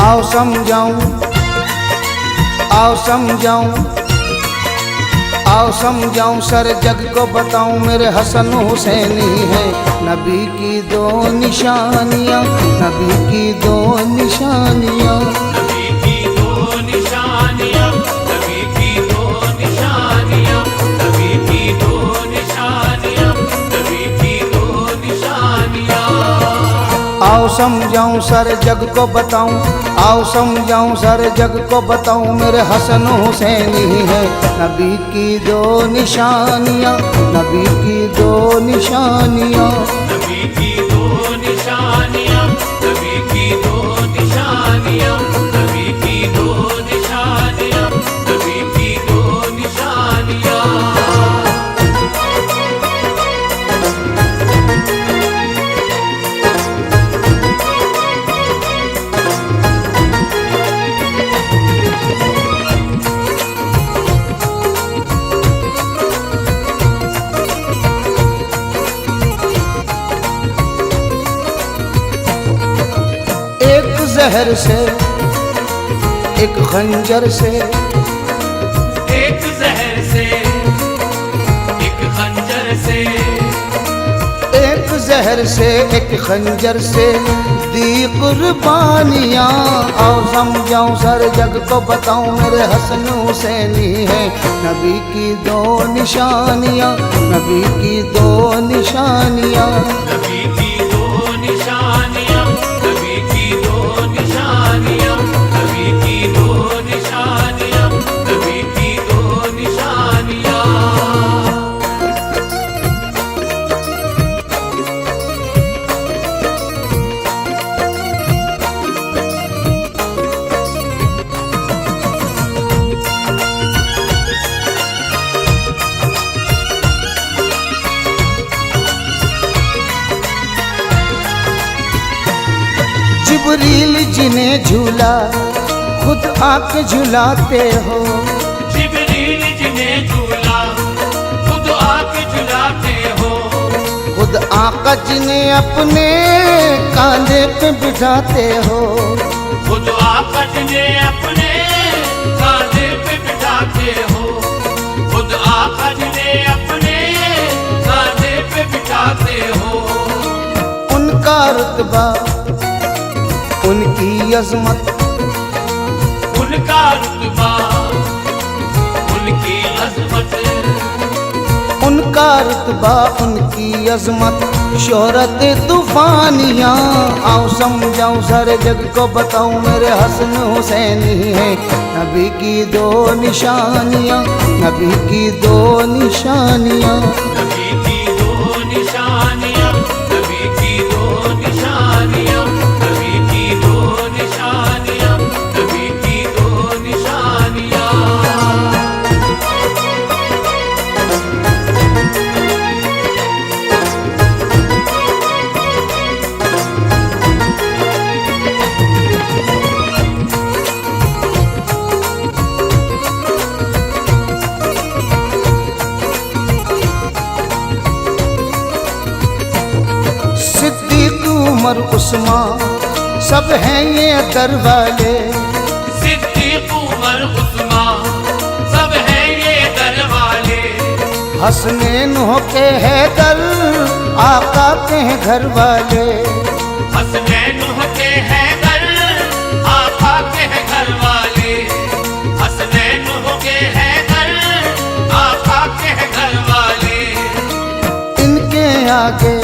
आओ समझाऊं, आओ समझाऊं, आओ समझाऊं, सर जग को बताऊं मेरे हसन हुसैनी है नबी की दो निशानियां, नबी की दो निशानियां, नबी की दो निशानियां, नबी की दो निशानियां, नबी की दो निशानियां, नबी की दो निशानियां। आओ समझाऊं, सर जग को बताऊं, आओ समझाऊं, सर जग को बताऊं मेरे हसन हुसैनी है नबी की दो निशानियां, नबी की दो निशानियां, नबी की दो निशानियां, नबी की दो निशानियां, नबी की दो निशानियां, नबी की दो निशानियां। जहर से एक खंजर से, एक जहर से एक खंजर से, एक जहर से एक खंजर से दी कुर्बानियां। आओ समझाऊं, सर जग को बताऊं मेरे हसन हुसैनी है नबी की दो निशानियां, नबी की दो निशानियां, नबी की दो निशानियां, नबी की दो निशानियां, नबी की दो निशानियां, नबी की दो निशानियां। जिब्रील जिन्हें झूला खुद आके झुलाते हो, जिब्रील जिन्हें झूला खुद आके झुलाते हो, खुद आका जिन्हें अपने कांधे पे बिठाते हो, खुद आका जिन्हें अपने कांधे पे बिठाते हो, खुद आका जिन्हें अपने कांधे पे बिठाते हो। उनका रुतबा उनकी अजमत, उनका रुतबा उनकी अजमत, उनका रुतबा उनकी अजमत, शोहरत तूफानियां। आओ समझाऊं, सर जग को बताऊं मेरे हसन हुसैनी है नबी की दो निशानियां, नबी की दो निशानियां, नबी की दो निशानियां, नबी की दो निशानियां, नबी की दो निशानियां, नबी की दो निशानियां। सिद्दीक उमर उस्मान सब हैं ये दर वाले, सिद्दीक उमर उस्मान सब हैं ये दर वाले, हसनैन होके है दर आका के हैं घर वाले, हसनैन होके हैं घर आका के हैं घर वाले, हसनैन होके हैं घर आका के हैं घर वाले। इनके आगे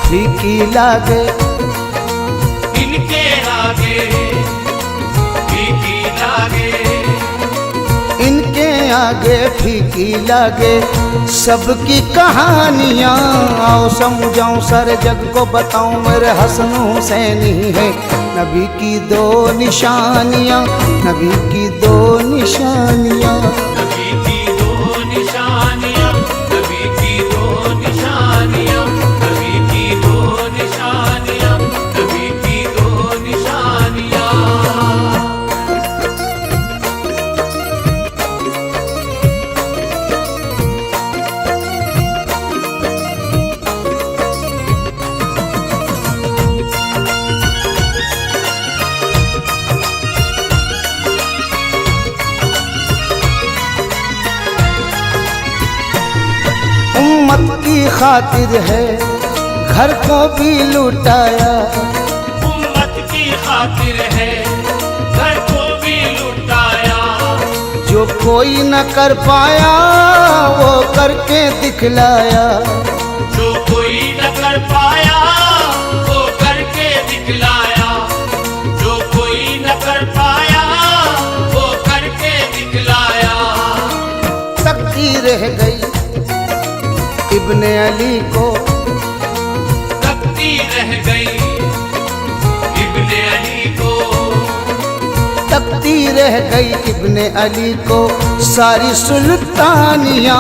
फीकी लागे, इनके आगे फीकी लागे, इनके आगे फीकी लागे सबकी कहानियां। आओ समझाऊं, सर जग को बताऊं मेरे हसन हुसैनी है नबी की दो निशानियां, नबी की दो निशानियां, नबी की दो निशानियां, नबी की दो निशानियां, नबी की दो निशानियां, नबी की दो निशानियां। खातिर है घर को भी लुटाया, उम्मत की खातिर है घर को भी लुटाया। जो कोई न कर पाया वो करके दिखलाया, जो कोई न कर पाया वो करके दिखलाया। जो कोई न कर पाया वो करके दिखलाया। तकती रह गई इब्ने अली को, तकती रह गई इब्ने अली को। तकती रह गई इब्ने अली को सारी सुल्तानियाँ।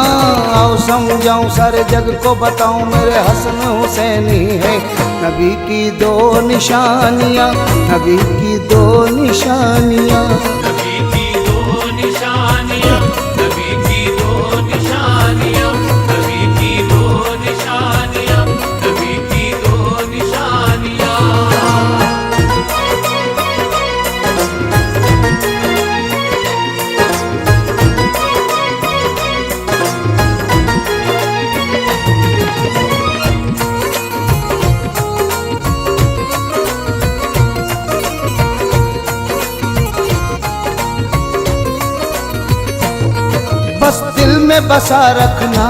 आओ समझाऊं सारे जग को बताऊं मेरे हसन हुसैनी है नबी की दो निशानियाँ, नबी की दो निशानियाँ। नबी की दो निशानियाँ, नबी की दो निशानियाँ, नबी की दो निशानियाँ, नबी की दो निशानियाँ। बस दिल में बसा रखना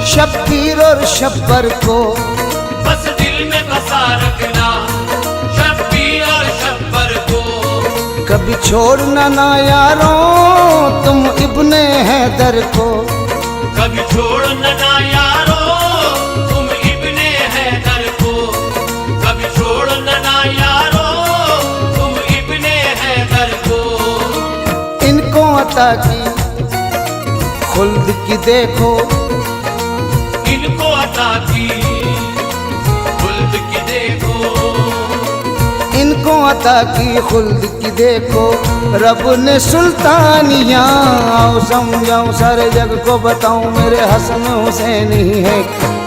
शब्बीर और शब्बर को, बस दिल में बसा रखना शब्बीर और शब्बर को। कभी छोड़ना ना यारों तुम इब्ने हैदर को। कभी छोड़ना ना यारो तुम इब्ने हैदर को। कभी छोड़ना ना यारो तुम इब्ने हैदर को। इनको अता की खुल्द की देखो, इनको अता की खुल्द की देखो। इनको अता की खुल्द की देखो रब ने सुल्तानियाँ। आओ समझाऊं सारे जग को बताऊं मेरे हसन हुसैनी है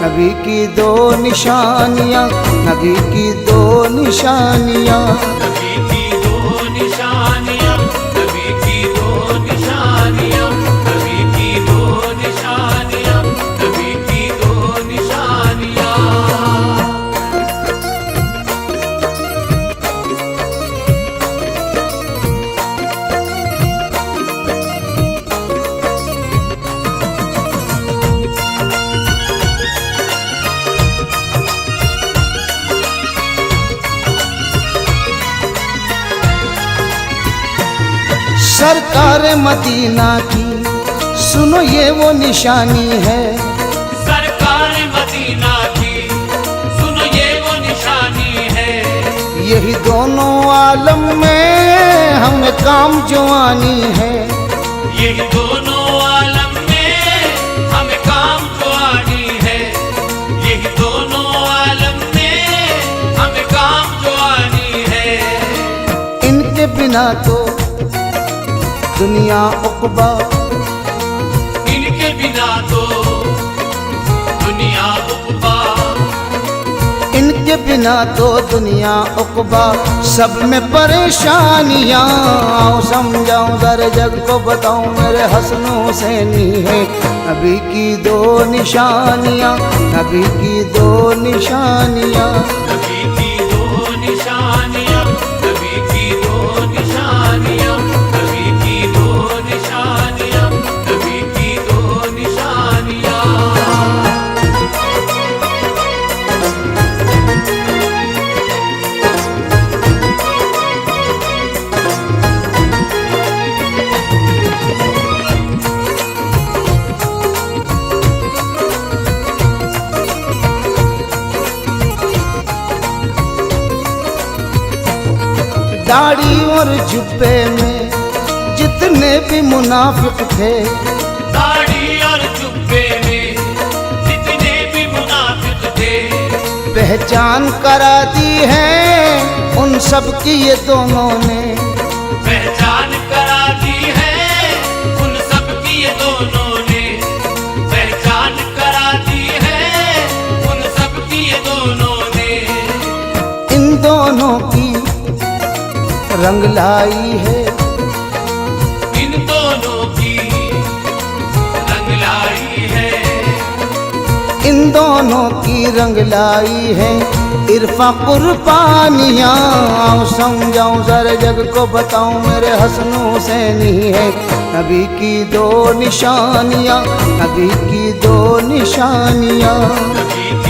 नबी की दो निशानियाँ, नबी की दो निशानियाँ। नबी की दो निशानियाँ, नबी की दो निशानियाँ, नबी की दो निशानियाँ, नबी की दो निशानियाँ। सरकार मदीना की सुनो ये वो निशानी है, सरकार मदीना की सुनो ये वो निशानी है। यही दोनों आलम में हमें काम जो आनी है। यही दोनों आलम में हमें काम जो आनी है। यही दोनों आलम में हमें काम जो आनी है। इनके बिना तो दुनिया उक़बा, इनके बिना तो दुनिया उक़बा। इनके बिना तो दुनिया उक़बा सब में परेशानियाँ। आओ समझाऊं सारे जग को बताऊं मेरे हसन हुसैनी है नबी की दो निशानियाँ, नबी की दो निशानियाँ। नबी की दो निशानियाँ, नबी की दो निशानियाँ, नबी की दो निशानियाँ, नबी की दो निशानियाँ। दाढ़ी और जुब्बे में जितने भी मुनाफिक थे, दाढ़ी और जुब्बे में जितने भी मुनाफिक थे, पहचान करा दी है उन सब की ये दोनों ने। पहचान करा दी है उन सब की ये दोनों ने। पहचान करा दी है उन सब की ये दोनों ने। इन दोनों की रंग लाई है, इन दोनों की रंग लाई है। इन इन दोनों की रंग लाई है इरफा कुर्बानियाँ। आओ समझाऊं सारे जग को बताऊं मेरे हसन हुसैनी है नबी की दो निशानियाँ, नबी की दो निशानियाँ। नबी